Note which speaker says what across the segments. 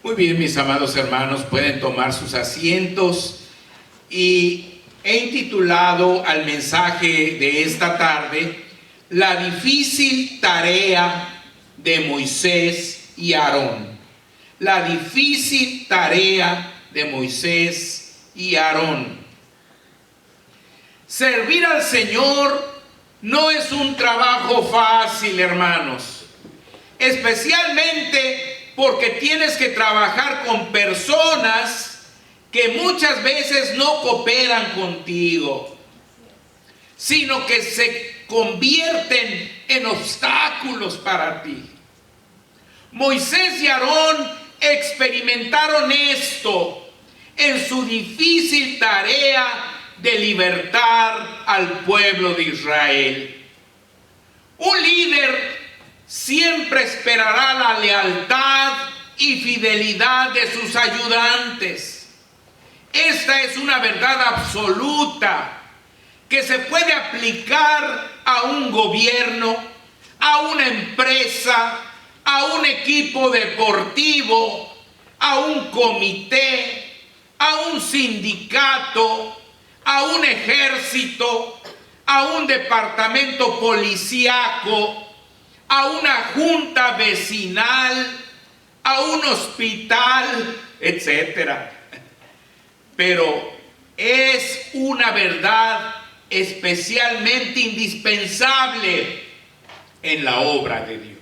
Speaker 1: Muy bien, mis amados hermanos, pueden tomar sus asientos y he intitulado al mensaje de esta tarde La difícil tarea de Moisés y Aarón. La difícil tarea de Moisés y Aarón. Servir al Señor no es un trabajo fácil, hermanos, especialmente porque tienes que trabajar con personas que muchas veces no cooperan contigo, sino que se convierten en obstáculos para ti. Moisés y Aarón experimentaron esto en su difícil tarea de libertar al pueblo de Israel. Un líder siempre esperará la lealtad y fidelidad de sus ayudantes. Esta es una verdad absoluta que se puede aplicar a un gobierno, a una empresa, a un equipo deportivo, a un comité, a un sindicato, a un ejército, a un departamento policíaco, a una junta vecinal, a un hospital, etc. Pero es una verdad especialmente indispensable en la obra de Dios.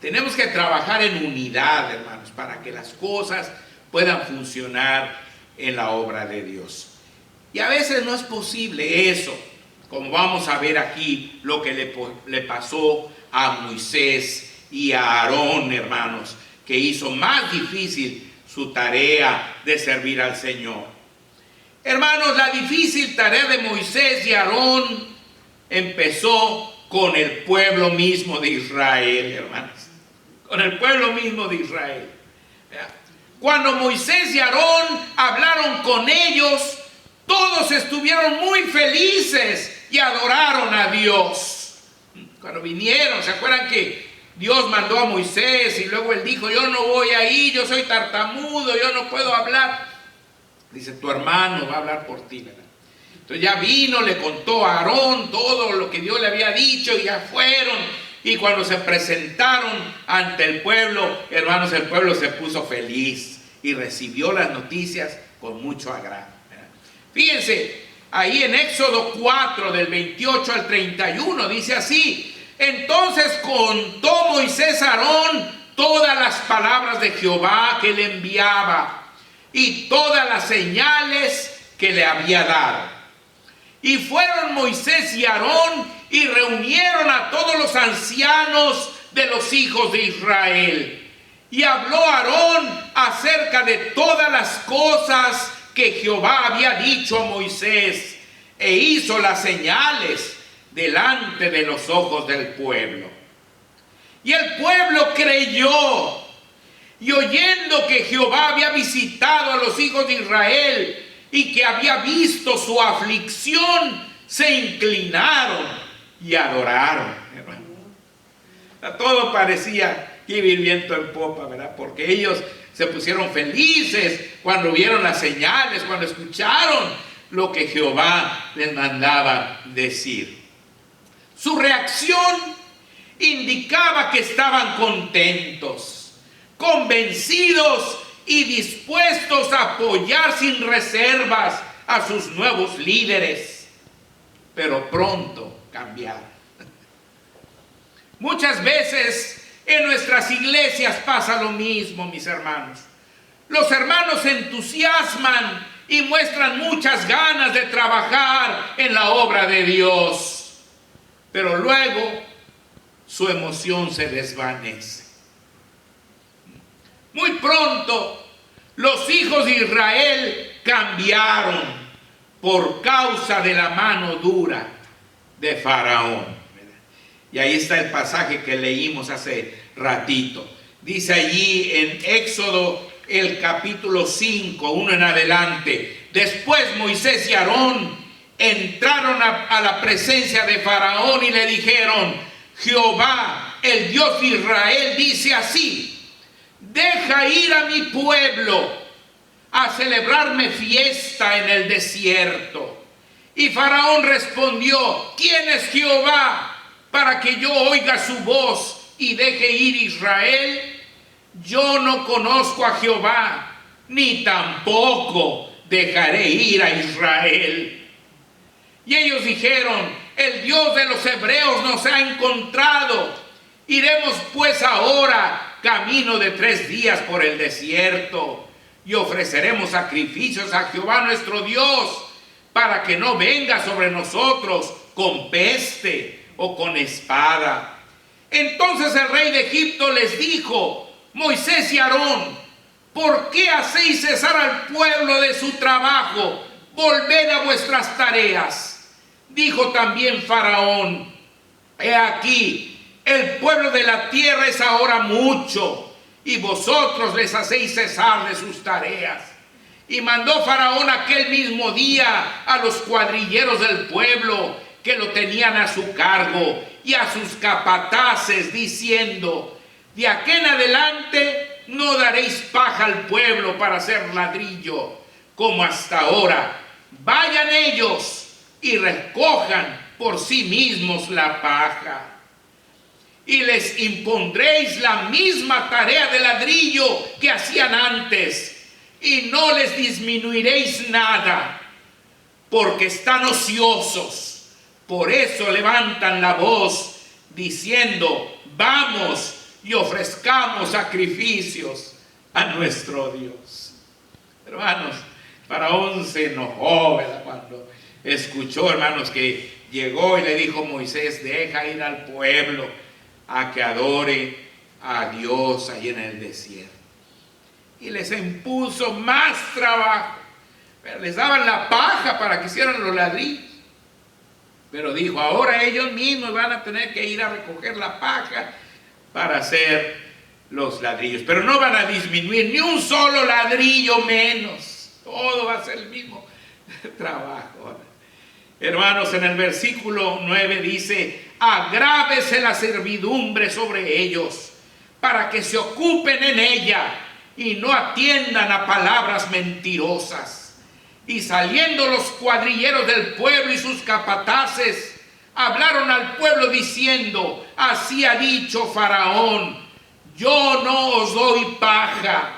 Speaker 1: Tenemos que trabajar en unidad, hermanos, para que las cosas puedan funcionar en la obra de Dios. Y a veces no es posible eso, como vamos a ver aquí lo que le pasó a Moisés y a Aarón, hermanos, que hizo más difícil su tarea de servir al Señor. Hermanos, la difícil tarea de Moisés y Aarón empezó con el pueblo mismo de Israel, hermanos. Con el pueblo mismo de Israel. Cuando Moisés y Aarón hablaron con ellos, todos estuvieron muy felices y adoraron a Dios. Cuando vinieron, ¿se acuerdan que Dios mandó a Moisés y luego él dijo: yo no voy ahí, yo soy tartamudo, yo no puedo hablar? Dice: tu hermano va a hablar por ti, ¿verdad? Entonces ya vino, le contó a Aarón todo lo que Dios le había dicho y ya fueron. Y cuando se presentaron ante el pueblo, hermanos, el pueblo se puso feliz y recibió las noticias con mucho agrado. Fíjense, ahí en Éxodo 4, del 28 al 31, dice así: entonces contó Moisés a Aarón todas las palabras de Jehová que le enviaba y todas las señales que le había dado. Y fueron Moisés y Aarón y reunieron a todos los ancianos de los hijos de Israel. Y habló Aarón acerca de todas las cosas que Jehová había dicho a Moisés, e hizo las señales delante de los ojos del pueblo. Y el pueblo creyó, y oyendo que Jehová había visitado a los hijos de Israel y que había visto su aflicción, se inclinaron y adoraron. Todo parecía ir viento en popa, ¿verdad? Porque ellos se pusieron felices cuando vieron las señales, cuando escucharon lo que Jehová les mandaba decir. Su reacción indicaba que estaban contentos, convencidos y dispuestos a apoyar sin reservas a sus nuevos líderes. Pero pronto cambiaron. Muchas veces en nuestras iglesias pasa lo mismo, mis hermanos. Los hermanos se entusiasman y muestran muchas ganas de trabajar en la obra de Dios, pero luego su emoción se desvanece. Muy pronto los hijos de Israel cambiaron por causa de la mano dura de Faraón. Y ahí está el pasaje que leímos hace ratito. Dice allí en Éxodo el capítulo 5, 1 en adelante: después Moisés y Aarón entraron a la presencia de Faraón y le dijeron: Jehová, el Dios de Israel, dice así: deja ir a mi pueblo a celebrarme fiesta en el desierto. Y Faraón respondió: ¿quién es Jehová para que yo oiga su voz y deje ir Israel? Yo no conozco a Jehová, ni tampoco dejaré ir a Israel. Y ellos dijeron: el Dios de los hebreos nos ha encontrado. Iremos pues ahora camino de 3 días por el desierto y ofreceremos sacrificios a Jehová nuestro Dios, para que no venga sobre nosotros con peste o con espada. Entonces el rey de Egipto les dijo: Moisés y Aarón, ¿por qué hacéis cesar al pueblo de su trabajo? Volved a vuestras tareas. Dijo también Faraón: he aquí, el pueblo de la tierra es ahora mucho, y vosotros les hacéis cesar de sus tareas. Y mandó Faraón aquel mismo día a los cuadrilleros del pueblo que lo tenían a su cargo y a sus capataces, diciendo: de aquí en adelante no daréis paja al pueblo para hacer ladrillo, como hasta ahora. Vayan ellos y recojan por sí mismos la paja. Y les impondréis la misma tarea de ladrillo que hacían antes, y no les disminuiréis nada, porque están ociosos. Por eso levantan la voz, diciendo: vamos y ofrezcamos sacrificios a nuestro Dios. Hermanos, Faraón se enojó, ¿verdad?, cuando escuchó, hermanos, que llegó y le dijo: Moisés, deja ir al pueblo a que adore a Dios ahí en el desierto. Y les impuso más trabajo. Pero les daban la paja para que hicieran los ladrillos. Pero dijo: ahora ellos mismos van a tener que ir a recoger la paja para hacer los ladrillos. Pero no van a disminuir ni un solo ladrillo menos. Todo va a ser el mismo trabajo. Hermanos, en el versículo 9 dice: agrávese la servidumbre sobre ellos, para que se ocupen en ella y no atiendan a palabras mentirosas. Y saliendo los cuadrilleros del pueblo y sus capataces, hablaron al pueblo diciendo: así ha dicho Faraón, yo no os doy paja.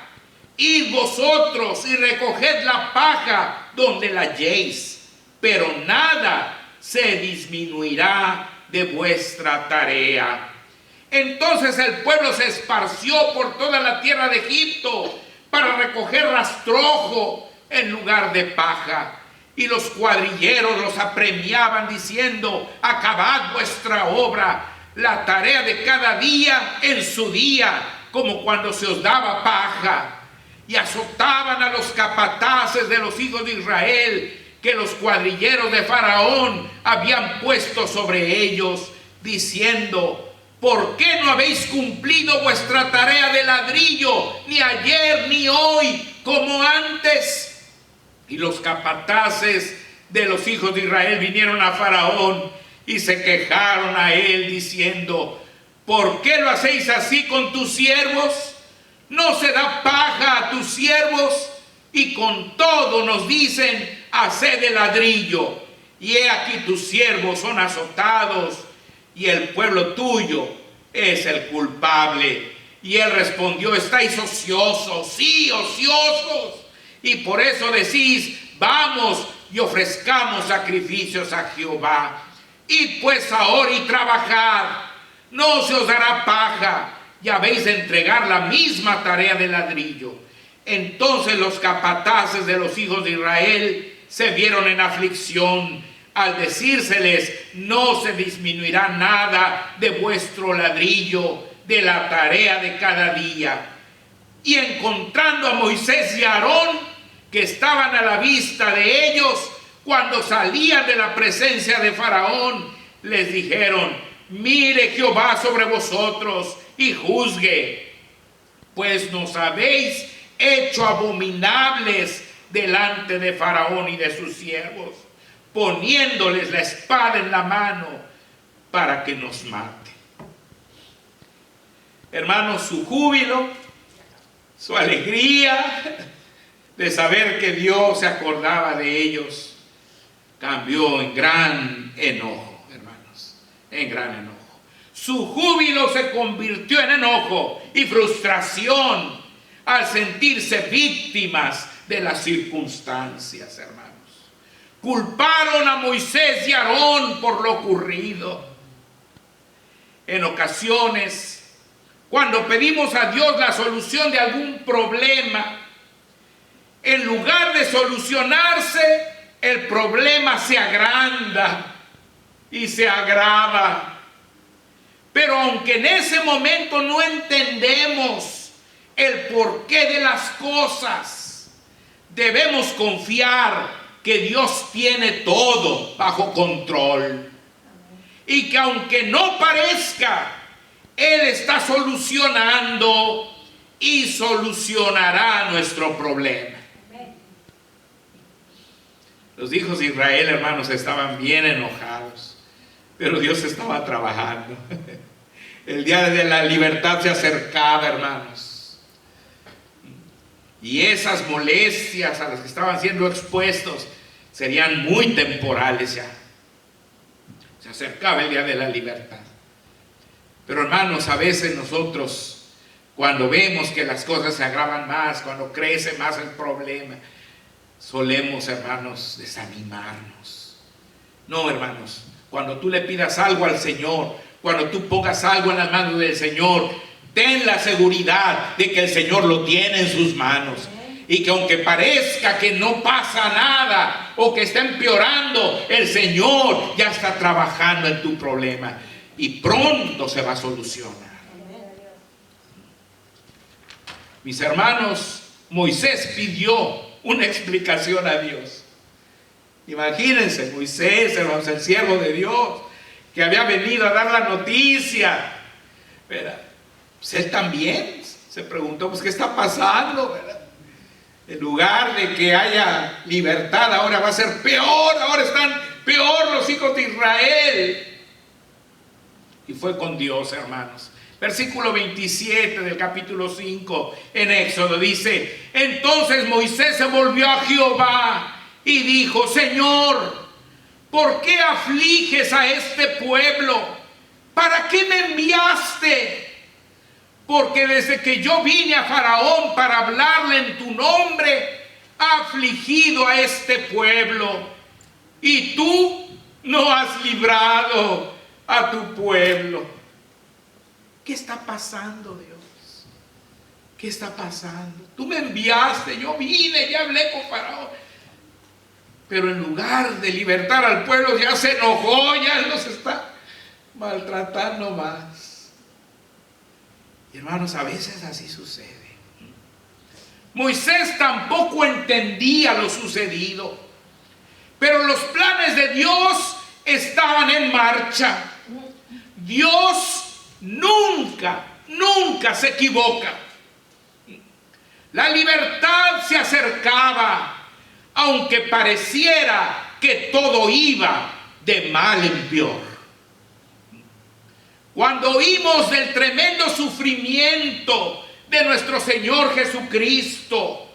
Speaker 1: Id vosotros y recoged la paja donde la halléis, pero nada se disminuirá de vuestra tarea. Entonces el pueblo se esparció por toda la tierra de Egipto para recoger rastrojo en lugar de paja. Y los cuadrilleros los apremiaban diciendo: acabad vuestra obra, la tarea de cada día en su día, como cuando se os daba paja. Y azotaban a los capataces de los hijos de Israel, que los cuadrilleros de Faraón habían puesto sobre ellos, diciendo: ¿por qué no habéis cumplido vuestra tarea de ladrillo, ni ayer ni hoy, como antes? Y los capataces de los hijos de Israel vinieron a Faraón y se quejaron a él, diciendo: ¿por qué lo hacéis así con tus siervos? ¿No se da paja a tus siervos? Y con todo nos dicen: haced de ladrillo. Y he aquí tus siervos son azotados, y el pueblo tuyo es el culpable. Y él respondió: estáis ociosos, sí, ociosos, y por eso decís: vamos y ofrezcamos sacrificios a Jehová. Id pues ahora y trabajad, no se os dará paja, y habéis de entregar la misma tarea de ladrillo. Entonces los capataces de los hijos de Israel se vieron en aflicción al decírseles: no se disminuirá nada de vuestro ladrillo, de la tarea de cada día. Y encontrando a Moisés y a Aarón, que estaban a la vista de ellos, cuando salían de la presencia de Faraón, les dijeron: mire Jehová sobre vosotros y juzgue, pues nos habéis hecho abominables delante de Faraón y de sus siervos, poniéndoles la espada en la mano para que nos mate. Hermanos, su júbilo, Su alegría de saber que Dios se acordaba de ellos cambió en gran enojo, hermanos, en gran enojo. Su júbilo se convirtió en enojo y frustración al sentirse víctimas de las circunstancias, hermanos. Culparon a Moisés y Aarón por lo ocurrido. En ocasiones, cuando pedimos a Dios la solución de algún problema, en lugar de solucionarse, el problema se agranda y se agrava. Pero aunque en ese momento no entendemos el porqué de las cosas, debemos confiar que Dios tiene todo bajo control. Y que aunque no parezca, Él está solucionando y solucionará nuestro problema. Los hijos de Israel, hermanos, estaban bien enojados, pero Dios estaba trabajando. El día de la libertad se acercaba, hermanos. Y esas molestias a las que estaban siendo expuestos serían muy temporales ya. Se acercaba el día de la libertad. Pero, hermanos, a veces nosotros, cuando vemos que las cosas se agravan más, cuando crece más el problema, solemos, hermanos, desanimarnos. No, hermanos, cuando tú le pidas algo al Señor, cuando tú pongas algo en las manos del Señor, ten la seguridad de que el Señor lo tiene en sus manos. Y que aunque parezca que no pasa nada o que está empeorando, el Señor ya está trabajando en tu problema y pronto se va a solucionar. Mis hermanos, Moisés pidió una explicación a Dios. Imagínense, Moisés, hermanos, el siervo de Dios, que había venido a dar la noticia, ¿verdad? Pues él también se preguntó, pues, ¿qué está pasando? ¿Verdad? En lugar de que haya libertad, ahora va a ser peor, ahora están peor los hijos de Israel. Y fue con Dios, hermanos. Versículo 27 del capítulo 5 en Éxodo dice: entonces Moisés se volvió a Jehová y dijo: Señor, ¿por qué afliges a este pueblo? ¿Para qué me enviaste? Porque desde que yo vine a Faraón para hablarle en tu nombre, ha afligido a este pueblo, y tú no has librado a tu pueblo. ¿Qué está pasando, Dios? ¿Qué está pasando? Tú me enviaste, yo vine, ya hablé con Faraón, pero en lugar de libertar al pueblo ya se enojó, ya los está maltratando más. Y hermanos, a veces así sucede. Moisés tampoco entendía lo sucedido, pero los planes de Dios estaban en marcha. Dios nunca se equivoca. La libertad se acercaba, aunque pareciera que todo iba de mal en peor. Cuando oímos del tremendo sufrimiento de nuestro Señor Jesucristo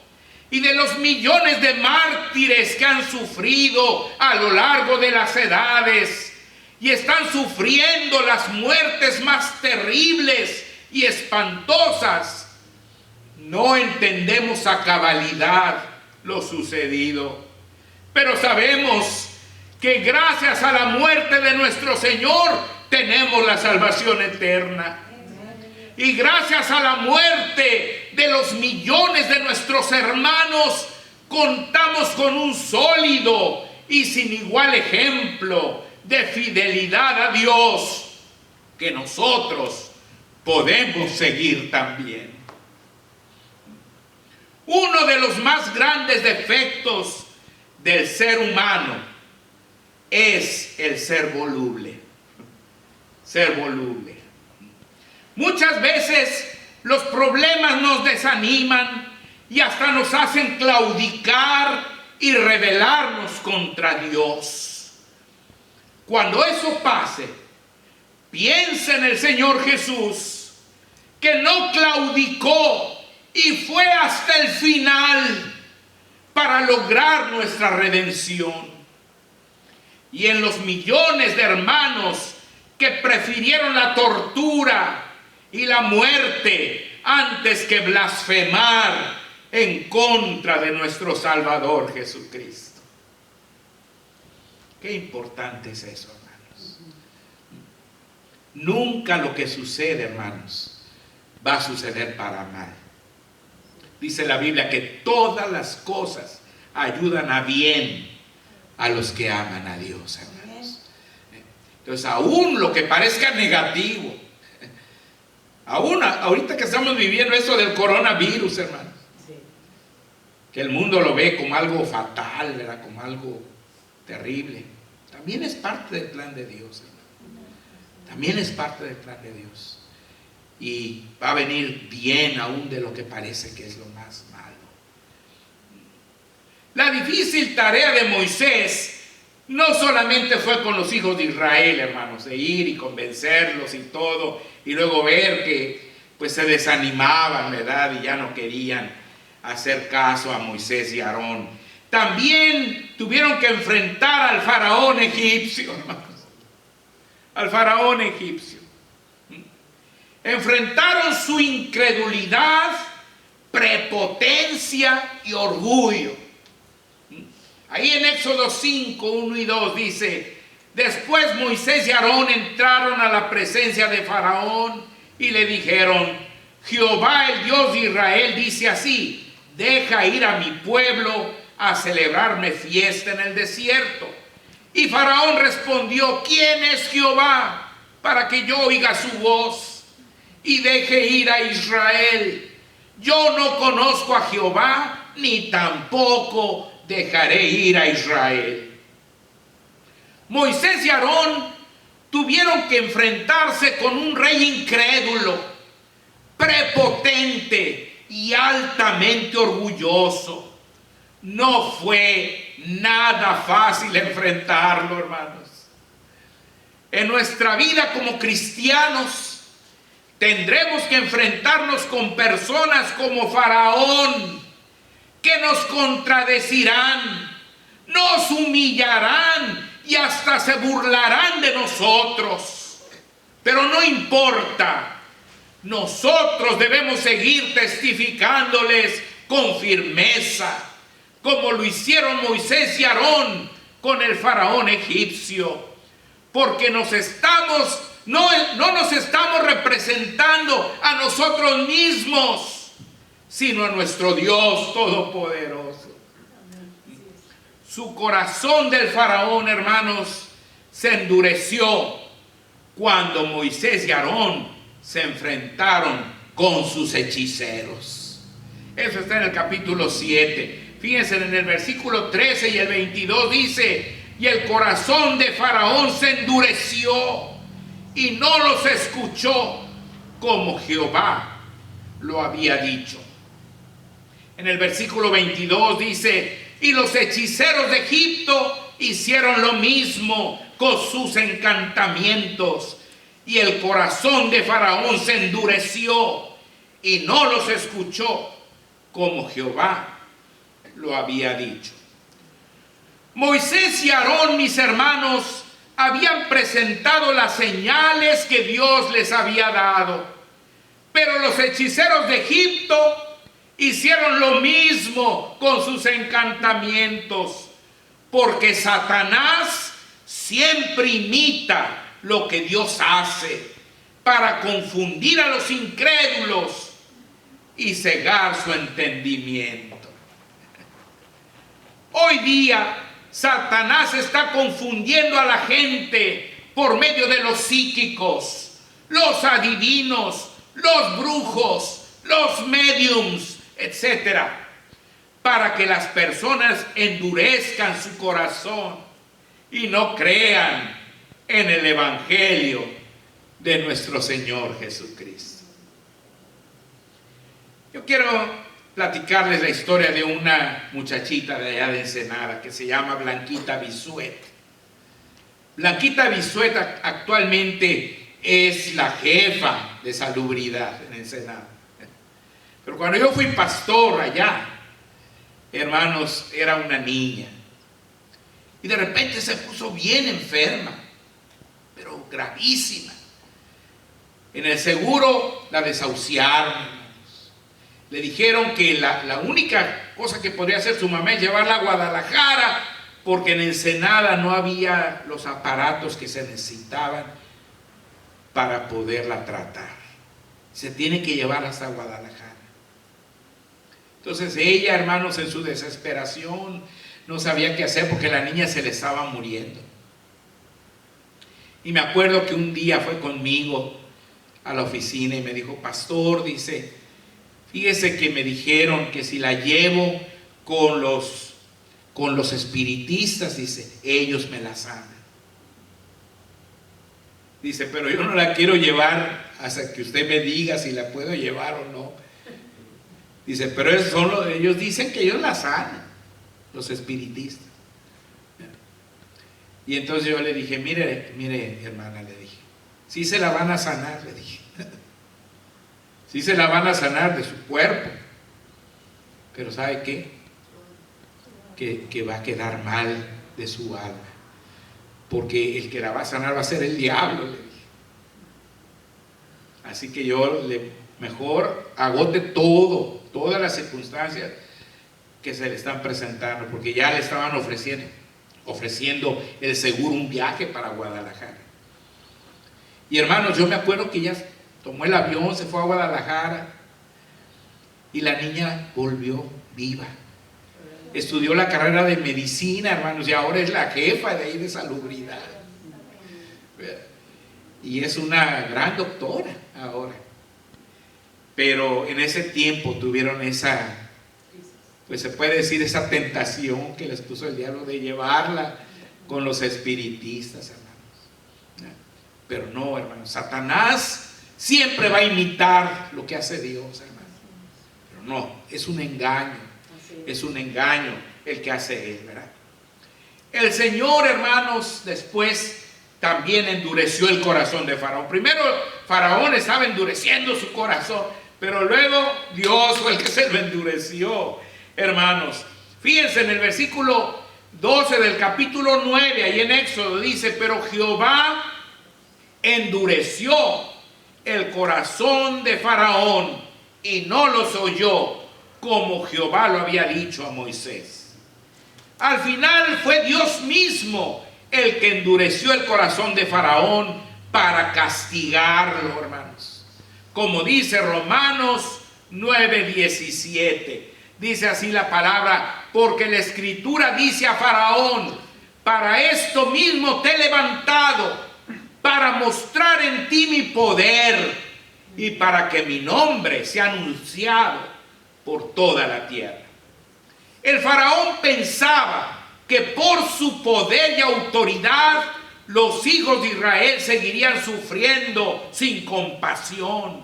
Speaker 1: y de los millones de mártires que han sufrido a lo largo de las edades y están sufriendo las muertes más terribles y espantosas, no entendemos a cabalidad lo sucedido. Pero sabemos que gracias a la muerte de nuestro Señor tenemos la salvación eterna. Y gracias a la muerte de los millones de nuestros hermanos, contamos con un sólido y sin igual ejemplo de fidelidad a Dios que nosotros podemos seguir también. Uno de los más grandes defectos del ser humano es el ser voluble. Ser voluble. Muchas veces los problemas nos desaniman y hasta nos hacen claudicar y rebelarnos contra Dios. Cuando eso pase, piensa en el Señor Jesús, que no claudicó y fue hasta el final para lograr nuestra redención. Y en los millones de hermanos que prefirieron la tortura y la muerte antes que blasfemar en contra de nuestro Salvador Jesucristo. Qué importante es eso, hermanos. Nunca lo que sucede, hermanos, va a suceder para mal. Dice la Biblia que todas las cosas ayudan a bien a los que aman a Dios, hermanos. Entonces, aún lo que parezca negativo, aún ahorita que estamos viviendo eso del coronavirus, hermanos, que el mundo lo ve como algo fatal, ¿verdad? Como algo terrible, también es parte del plan de Dios, hermano. También es parte del plan de Dios. Y va a venir bien aún de lo que parece que es lo más malo. La difícil tarea de Moisés no solamente fue con los hijos de Israel, hermanos, de ir y convencerlos y todo, y luego ver que pues se desanimaban, ¿verdad? Y ya no querían hacer caso a Moisés y Aarón. También tuvieron que enfrentar al faraón egipcio, hermanos. Al faraón egipcio. Enfrentaron su incredulidad, prepotencia y orgullo. Ahí en Éxodo 5, 1 y 2 dice: después Moisés y Aarón entraron a la presencia de Faraón y le dijeron: Jehová, el Dios de Israel, dice así: deja ir a mi pueblo a celebrarme fiesta en el desierto. Y Faraón respondió: ¿quién es Jehová para que yo oiga su voz y deje ir a Israel? Yo no conozco a Jehová, ni tampoco dejaré ir a Israel. Moisés y Aarón tuvieron que enfrentarse con un rey incrédulo, prepotente y altamente orgulloso. No fue nada fácil enfrentarlo, hermanos. En nuestra vida como cristianos tendremos que enfrentarnos con personas como Faraón, que nos contradecirán, nos humillarán y hasta se burlarán de nosotros. Pero no importa, nosotros debemos seguir testificándoles con firmeza, como lo hicieron Moisés y Aarón con el faraón egipcio, porque no nos estamos representando a nosotros mismos, sino a nuestro Dios Todopoderoso. Su corazón del faraón, hermanos, se endureció cuando Moisés y Aarón se enfrentaron con sus hechiceros. Eso está en el capítulo 7. Fíjense, en el versículo 13 y el 22 dice: y el corazón de Faraón se endureció y no los escuchó como Jehová lo había dicho. En el versículo 22 dice: y los hechiceros de Egipto hicieron lo mismo con sus encantamientos, y el corazón de Faraón se endureció y no los escuchó como Jehová lo había dicho. Moisés y Aarón, mis hermanos, habían presentado las señales que Dios les había dado, pero los hechiceros de Egipto hicieron lo mismo con sus encantamientos, porque Satanás siempre imita lo que Dios hace para confundir a los incrédulos y cegar su entendimiento. Hoy día Satanás está confundiendo a la gente por medio de los psíquicos, los adivinos, los brujos, los mediums, etc., para que las personas endurezcan su corazón y no crean en el evangelio de nuestro Señor Jesucristo. Yo quiero platicarles la historia de una muchachita de allá de Ensenada que se llama Blanquita Bisuet. Blanquita Bisuet actualmente es la jefa de salubridad en Ensenada. Pero cuando yo fui pastor allá, hermanos, era una niña. Y de repente se puso bien enferma, pero gravísima. En el seguro la desahuciaron, hermanos. Le dijeron que la única cosa que podía hacer su mamá es llevarla a Guadalajara, porque en Ensenada no había los aparatos que se necesitaban para poderla tratar. Se tiene que llevar hasta Guadalajara. Entonces ella, hermanos, en su desesperación, no sabía qué hacer porque la niña se le estaba muriendo. Y me acuerdo que un día fue conmigo a la oficina y me dijo: pastor, dice, fíjese que me dijeron que si la llevo con los espiritistas, dice, ellos me la sanan. Dice, pero yo no la quiero llevar hasta que usted me diga si la puedo llevar o no. Dice, pero ellos dicen que ellos la sanan, los espiritistas. Y entonces yo le dije, mire hermana, le dije, sí se la van a sanar, le dije. Sí se la van a sanar de su cuerpo. Pero ¿sabe qué? Que va a quedar mal de su alma. Porque el que la va a sanar va a ser el diablo, le dije. Así que yo mejor agote todas las circunstancias que se le están presentando, porque ya le estaban ofreciendo el seguro un viaje para Guadalajara. Y hermanos, yo me acuerdo que ella tomó el avión, se fue a Guadalajara y la niña volvió viva. Estudió la carrera de medicina, hermanos, y ahora es la jefa de ahí de salubridad. Y es una gran doctora ahora. Pero en ese tiempo tuvieron esa, pues se puede decir, esa tentación que les puso el diablo de llevarla con los espiritistas, hermanos. Pero no, hermanos, Satanás siempre va a imitar lo que hace Dios, hermanos. Pero no, es un engaño. Es un engaño el que hace él, ¿verdad? El Señor, hermanos, después también endureció el corazón de Faraón. Primero Faraón estaba endureciendo su corazón, pero luego Dios fue el que se lo endureció, hermanos. Fíjense en el versículo 12 del capítulo 9, ahí en Éxodo dice, pero Jehová endureció el corazón de Faraón y no los oyó, como Jehová lo había dicho a Moisés. Al final fue Dios mismo el que endureció el corazón de Faraón para castigarlo, hermanos. Como dice Romanos 9:17. Dice así la palabra, porque la Escritura dice a Faraón, para esto mismo te he levantado, para mostrar en ti mi poder y para que mi nombre sea anunciado por toda la tierra. El faraón pensaba que por su poder y autoridad los hijos de Israel seguirían sufriendo sin compasión.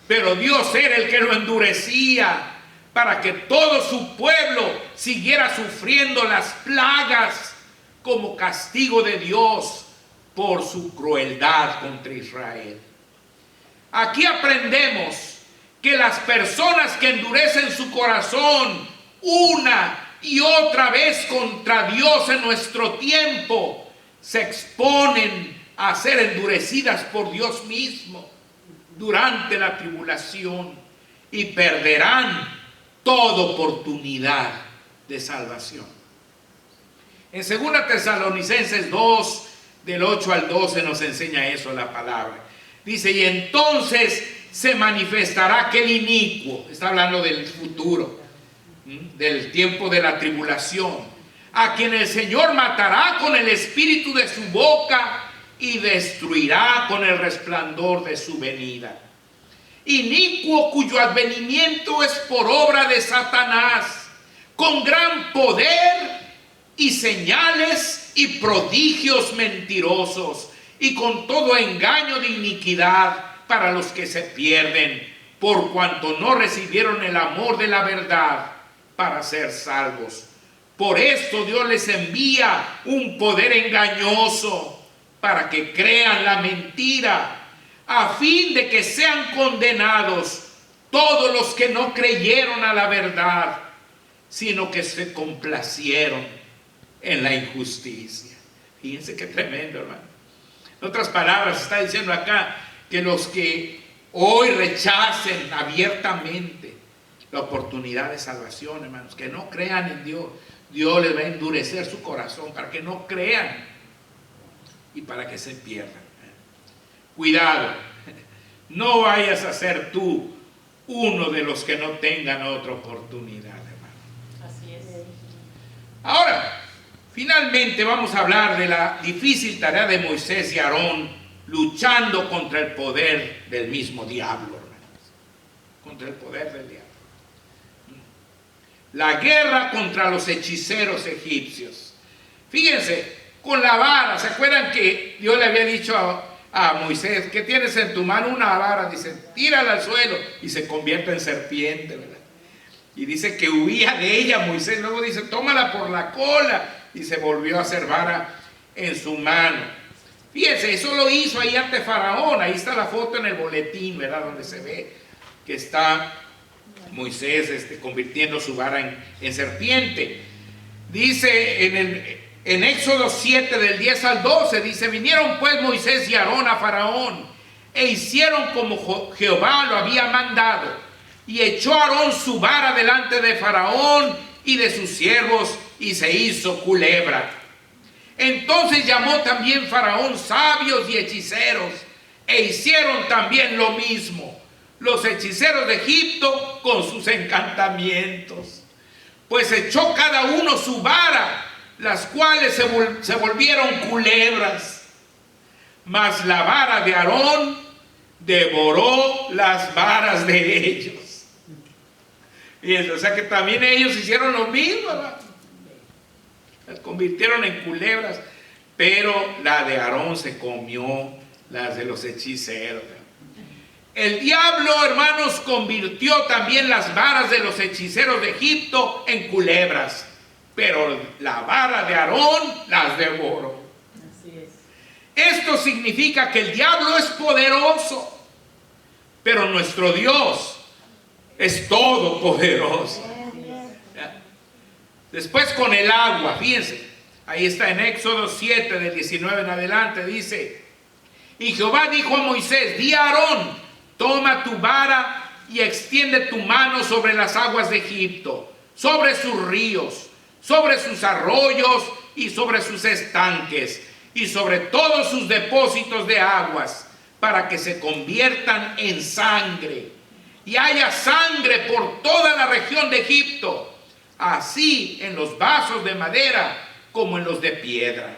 Speaker 1: Pero Dios era el que lo endurecía para que todo su pueblo siguiera sufriendo las plagas como castigo de Dios por su crueldad contra Israel. Aquí aprendemos que las personas que endurecen su corazón una y otra vez contra Dios en nuestro tiempo se exponen a ser endurecidas por Dios mismo durante la tribulación y perderán toda oportunidad de salvación. En 2 Tesalonicenses 2, del 8 al 12 nos enseña eso la palabra. Dice, y entonces se manifestará aquel inicuo, está hablando del futuro, del tiempo de la tribulación, a quien el Señor matará con el espíritu de su boca y destruirá con el resplandor de su venida. Inicuo cuyo advenimiento es por obra de Satanás, con gran poder y señales y prodigios mentirosos, y con todo engaño de iniquidad para los que se pierden, por cuanto no recibieron el amor de la verdad para ser salvos. Por esto Dios les envía un poder engañoso para que crean la mentira, a fin de que sean condenados todos los que no creyeron a la verdad, sino que se complacieron en la injusticia. Fíjense qué tremendo, hermano. En otras palabras, está diciendo acá que los que hoy rechacen abiertamente la oportunidad de salvación, hermanos, que no crean en Dios, Dios les va a endurecer su corazón para que no crean y para que se pierdan. Cuidado, no vayas a ser tú uno de los que no tengan otra oportunidad, hermano.
Speaker 2: Así es.
Speaker 1: Ahora, finalmente vamos a hablar de la difícil tarea de Moisés y Aarón luchando contra el poder del mismo diablo, hermanos. Contra el poder del diablo. La guerra contra los hechiceros egipcios. Fíjense, con la vara, ¿se acuerdan que Dios le había dicho a Moisés, ¿qué tienes en tu mano? Una vara, dice, tírala al suelo y se convierte en serpiente, ¿verdad? Y dice que huía de ella Moisés, luego dice, tómala por la cola, y se volvió a hacer vara en su mano. Fíjense, eso lo hizo ahí ante Faraón, ahí está la foto en el boletín, ¿verdad? Donde se ve que está Moisés convirtiendo su vara en serpiente. Dice en Éxodo 7 del 10 al 12, dice, vinieron pues Moisés y Aarón a Faraón e hicieron como Jehová lo había mandado, y echó Aarón su vara delante de Faraón y de sus siervos y se hizo culebra. Entonces llamó también Faraón sabios y hechiceros e hicieron también lo mismo los hechiceros de Egipto con sus encantamientos, pues echó cada uno su vara, las cuales se volvieron culebras, mas la vara de Aarón devoró las varas de ellos. Y o sea que también ellos hicieron lo mismo, ¿verdad? Las convirtieron en culebras, pero la de Aarón se comió las de los hechiceros. El diablo, hermanos, convirtió también las varas de los hechiceros de Egipto en culebras, pero la vara de Aarón las devoró.
Speaker 2: Así es.
Speaker 1: Esto significa que el diablo es poderoso, pero nuestro Dios es todopoderoso. Después con el agua, fíjense, ahí está en Éxodo 7 del 19 en adelante, dice, y Jehová dijo a Moisés, di a Aarón, toma tu vara y extiende tu mano sobre las aguas de Egipto, sobre sus ríos, sobre sus arroyos y sobre sus estanques, y sobre todos sus depósitos de aguas, para que se conviertan en sangre, y haya sangre por toda la región de Egipto, así en los vasos de madera como en los de piedra.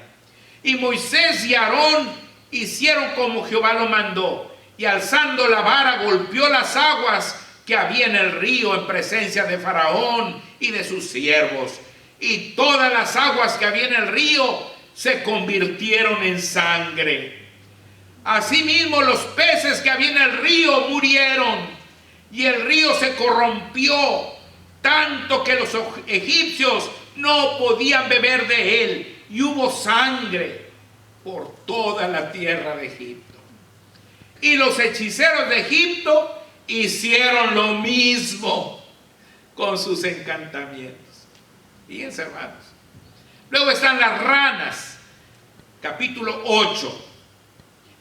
Speaker 1: Y Moisés y Aarón hicieron como Jehová lo mandó, y alzando la vara golpeó las aguas que había en el río en presencia de Faraón y de sus siervos, y todas las aguas que había en el río se convirtieron en sangre. Asimismo los peces que había en el río murieron, y el río se corrompió, tanto que los egipcios no podían beber de él, y hubo sangre por toda la tierra de Egipto. Y los hechiceros de Egipto hicieron lo mismo con sus encantamientos. Fíjense, hermanos. Luego están las ranas, capítulo 8.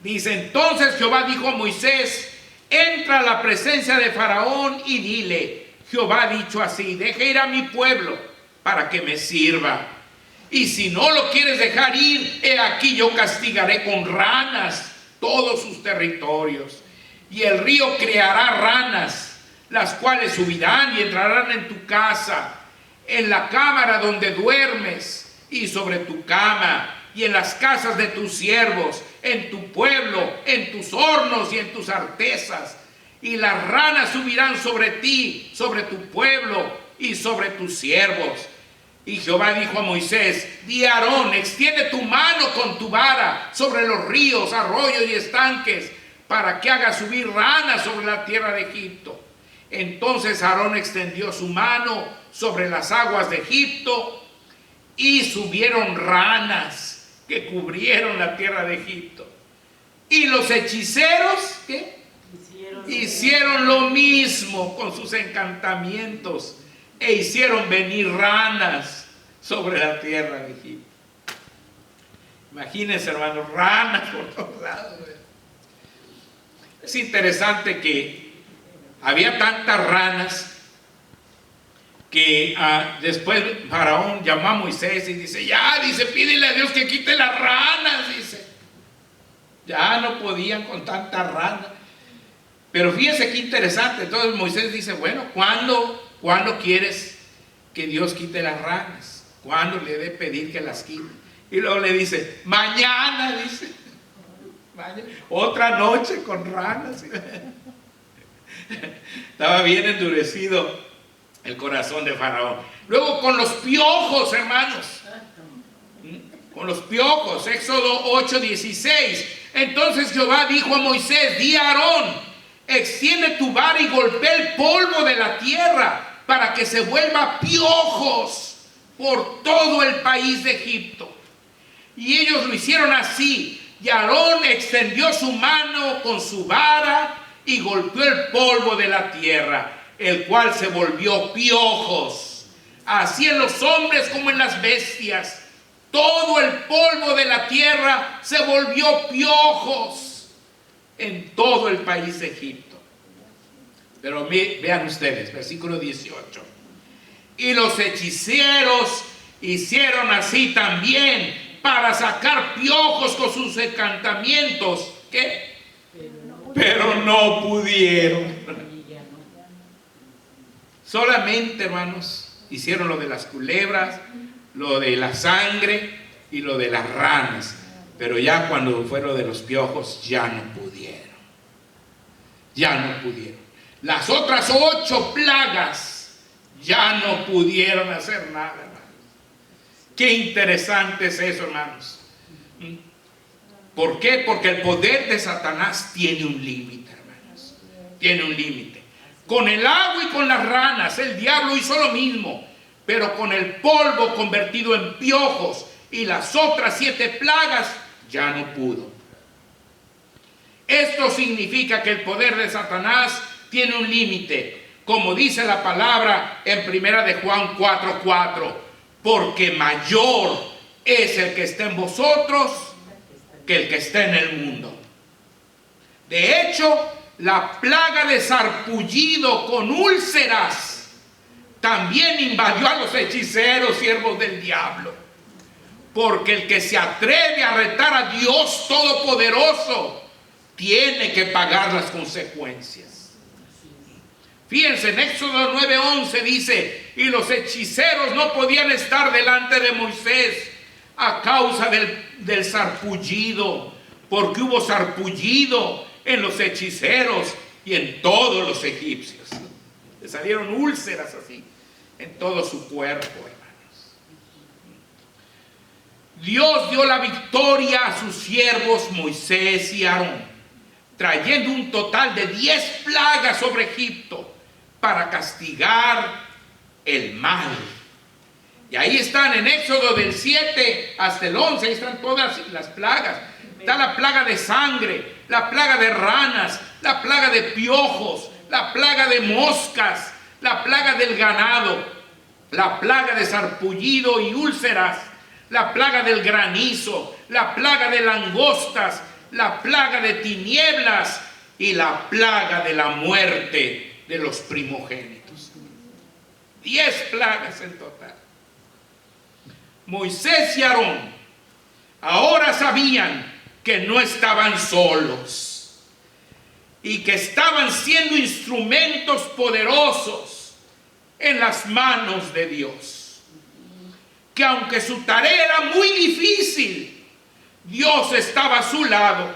Speaker 1: Dice, entonces Jehová dijo a Moisés, entra a la presencia de Faraón y dile, Jehová ha dicho así, deja ir a mi pueblo para que me sirva. Y si no lo quieres dejar ir, he aquí yo castigaré con ranas todos sus territorios. Y el río creará ranas, las cuales subirán y entrarán en tu casa, en la cámara donde duermes, y sobre tu cama, y en las casas de tus siervos, en tu pueblo, en tus hornos y en tus artesas. Y las ranas subirán sobre ti, sobre tu pueblo y sobre tus siervos. Y Jehová dijo a Moisés, di a Aarón, extiende tu mano con tu vara sobre los ríos, arroyos y estanques, para que haga subir ranas sobre la tierra de Egipto. Entonces Aarón extendió su mano sobre las aguas de Egipto, y subieron ranas que cubrieron la tierra de Egipto. Y los hechiceros, ¿qué? hicieron lo mismo con sus encantamientos e hicieron venir ranas sobre la tierra de Egipto. Imagínense, hermanos, ranas por todos lados. Es interesante que había tantas ranas que después Faraón llamó a Moisés y dice, dice, pídele a Dios que quite las ranas, dice. Ya no podían con tantas ranas. Pero fíjense qué interesante. Entonces Moisés dice, bueno, ¿cuándo quieres que Dios quite las ranas? ¿Cuándo le debe pedir que las quite? Y luego le dice, mañana, dice. Mañana. Otra noche con ranas. Estaba bien endurecido el corazón de Faraón. Luego con los piojos, hermanos. Con los piojos. Éxodo 8:16. Entonces Jehová dijo a Moisés, di a Aarón, extiende tu vara y golpea el polvo de la tierra para que se vuelva piojos por todo el país de Egipto. Y ellos lo hicieron así. Y Aarón extendió su mano con su vara y golpeó el polvo de la tierra, el cual se volvió piojos, así en los hombres como en las bestias. Todo el polvo de la tierra se volvió piojos en todo el país de Egipto. Pero vean ustedes, versículo 18. Y los hechiceros hicieron así también para sacar piojos con sus encantamientos. ¿Qué? Pero no pudieron. Solamente, hermanos, hicieron lo de las culebras, lo de la sangre y lo de las ranas. Pero ya cuando fue lo de los piojos, ya no pudieron. Ya no pudieron. Las otras 8 plagas ya no pudieron hacer nada, hermanos. Qué interesante es eso, hermanos. ¿Por qué? Porque el poder de Satanás tiene un límite, hermanos. Tiene un límite. Con el agua y con las ranas, el diablo hizo lo mismo, pero con el polvo convertido en piojos y las otras 7 plagas, ya no pudo. Esto significa que el poder de Satanás tiene un límite, como dice la palabra en 1 de Juan 4:4, porque mayor es el que está en vosotros que el que está en el mundo. De hecho, la plaga de sarpullido con úlceras también invadió a los hechiceros, siervos del diablo. Porque el que se atreve a retar a Dios Todopoderoso tiene que pagar las consecuencias. Fíjense, en Éxodo 9:11 dice, y los hechiceros no podían estar delante de Moisés a causa del sarpullido, porque hubo sarpullido en los hechiceros y en todos los egipcios. Le salieron úlceras así en todo su cuerpo, hermanos. Dios dio la victoria a sus siervos Moisés y Aarón, trayendo un total de 10 plagas sobre Egipto para castigar el mal. Y ahí están en Éxodo del 7 hasta el 11, ahí están todas las plagas. Está la plaga de sangre, la plaga de ranas, la plaga de piojos, la plaga de moscas, la plaga del ganado, la plaga de sarpullido y úlceras, la plaga del granizo, la plaga de langostas, la plaga de tinieblas y la plaga de la muerte de los primogénitos. 10 plagas en total. Moisés y Aarón ahora sabían que no estaban solos y que estaban siendo instrumentos poderosos en las manos de Dios. Que aunque su tarea era muy difícil, Dios estaba a su lado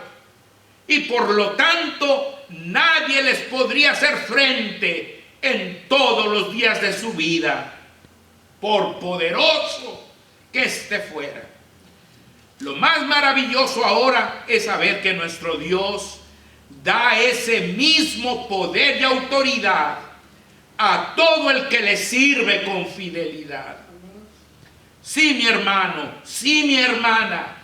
Speaker 1: y por lo tanto nadie les podría hacer frente en todos los días de su vida, por poderoso que éste fuera. Lo más maravilloso ahora es saber que nuestro Dios da ese mismo poder y autoridad a todo el que le sirve con fidelidad. Sí, mi hermano, sí, mi hermana,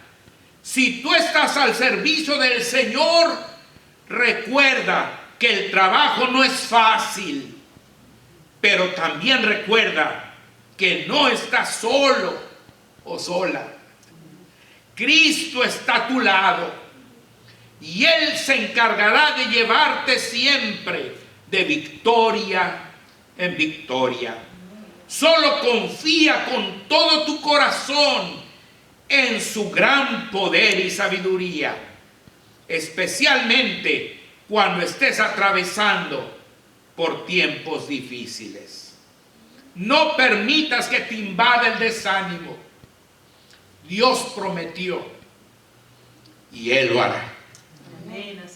Speaker 1: si tú estás al servicio del Señor, recuerda que el trabajo no es fácil, pero también recuerda que no estás solo o sola. Cristo está a tu lado y Él se encargará de llevarte siempre de victoria en victoria. Solo confía con todo tu corazón en su gran poder y sabiduría, especialmente cuando estés atravesando por tiempos difíciles. No permitas que te invada el desánimo. Dios prometió y Él lo hará.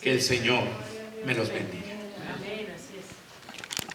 Speaker 1: Que el Señor me los bendiga.